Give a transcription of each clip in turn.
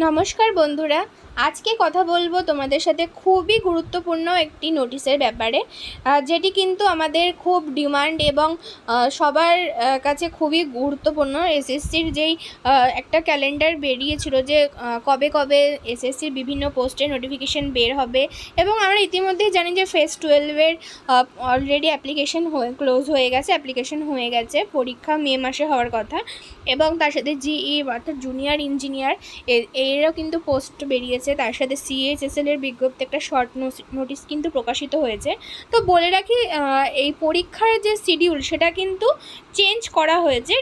নমস্কার বন্ধুরা, আজকে কথা বলবো তোমাদের সাথে খুবই গুরুত্বপূর্ণ একটি নোটিশের ব্যাপারে, যেটি কিন্তু আমাদের খুব ডিমান্ড এবং সবার কাছে খুবই গুরুত্বপূর্ণ। এসএসসির যেই একটা ক্যালেন্ডার বেরিয়েছিল যে কবে কবে এসএসসির বিভিন্ন পোস্টের নোটিফিকেশন বের হবে, এবং আমরা ইতিমধ্যেই জানি যে ফেজ 12-এর অলরেডি অ্যাপ্লিকেশন ক্লোজ হয়ে গেছে, অ্যাপ্লিকেশন হয়ে গেছে, পরীক্ষা মে মাসে হওয়ার কথা। এবং তার সাথে জিই অর্থাৎ জুনিয়র ইঞ্জিনিয়ার এরও কিন্তু পোস্ট বেরিয়েছে, তার সাথে সিএইচএসএল-এর বিজ্ঞপ্তি একটা শর্ট নোটিশ কিন্তু প্রকাশিত হয়েছে। তো বলে রাখি, এই পরীক্ষার যে শিডিউল সেটা কিন্তু চেঞ্জ করা হয়েছে,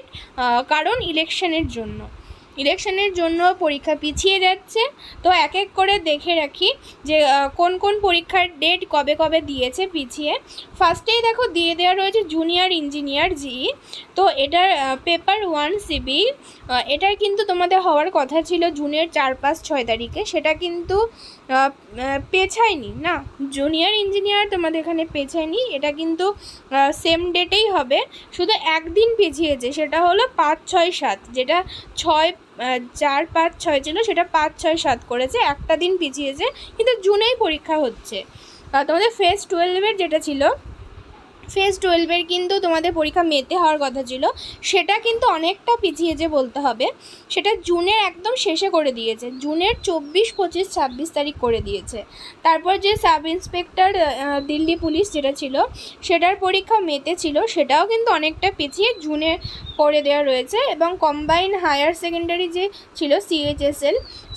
কারণ ইলেকশনের জন্য পরীক্ষা পিছিয়ে যাচ্ছে। তো এক এক করে দেখে রাখি যে কোন কোন পরীক্ষার ডেট কবে কবে দিয়েছে পিছিয়ে। ফার্স্টেই দেখো দিয়ে দেওয়া রয়েছে জুনিয়র ইঞ্জিনিয়ার জিই। তো এটার পেপার 1 সিবি, এটার কিন্তু তোমাদের হওয়ার কথা ছিল জুনের 4, 5, 6 তারিখে, সেটা কিন্তু পেছায়নি না। জুনিয়র ইঞ্জিনিয়ার তোমাদের এখানে পেছায়নি, এটা কিন্তু সেম ডেটেই হবে, শুধু একদিন পিছিয়েছে, সেটা হলো 5, 6, 7। যেটা 4, 5, 6 ছিল সেটা 5, 6, 7 করেছে, একটা দিন পিছিয়েছে, কিন্তু জুনেই পরীক্ষা হচ্ছে। তোমাদের ফেজ 12-এর যেটা ছিল, ফেজ 12-এর কিন্তু তোমাদের পরীক্ষা মেতে হওয়ার কথা ছিল, সেটা কিন্তু অনেকটা পিছিয়েছে বলতে হবে। সেটা জুনের একদম শেষে করে দিয়েছে, জুনের 24, 25, 26 তারিখ করে দিয়েছে। তারপর যে সাব ইন্সপেক্টর দিল্লি পুলিশ যেটা ছিল, সেটার পরীক্ষা মেতে ছিল, সেটাও কিন্তু অনেকটা পিছিয়ে জুনে করে দেওয়া রয়েছে। এবং কম্বাইন হায়ার সেকেন্ডারি যে ছিল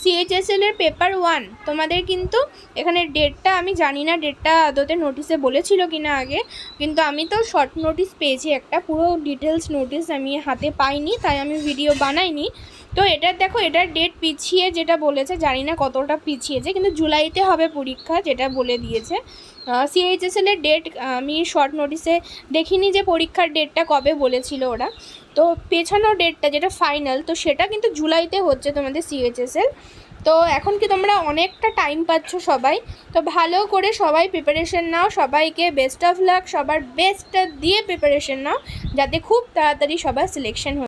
সিএইচএসএল-এর পেপার 1 তোমাদের কিন্তু এখানে ডেটটা আমি জানি না, ডেটটা আদতে নোটিশে বলেছিল কিনা আগে, কিন্তু আমি তো শর্ট নোটিশ পেয়েছি, একটা পুরো ডিটেলস নোটিশ আমি হাতে পাইনি, তাই আমি ভিডিও বানাইনি। তো এটার দেখো, এটার ডেট পিছিয়ে যেটা বলেছে, জানি না কতটা পিছিয়েছে, কিন্তু জুলাইতে হবে পরীক্ষা যেটা বলে দিয়েছে। সিএইচএসএল-এর ডেট আমি শর্ট নোটিশে দেখিনি যে পরীক্ষার ডেটটা কবে বলেছিল ওরা। তো পেছানো ডেটটা যেটা ফাইনাল, তো সেটা কিন্তু জুলাইতে হচ্ছে তোমাদের সিএইচএসএল। তো এখন কি তোমরা অনেকটা টাইম পাচ্ছ সবাই, তো ভালো করে সবাই প্রিপারেশন নাও, সবাইকে বেস্ট অফ লাক, সবার বেস্টটা দিয়ে প্রিপারেশন নাও, যাতে খুব তাড়াতাড়ি সবার সিলেকশন হয়।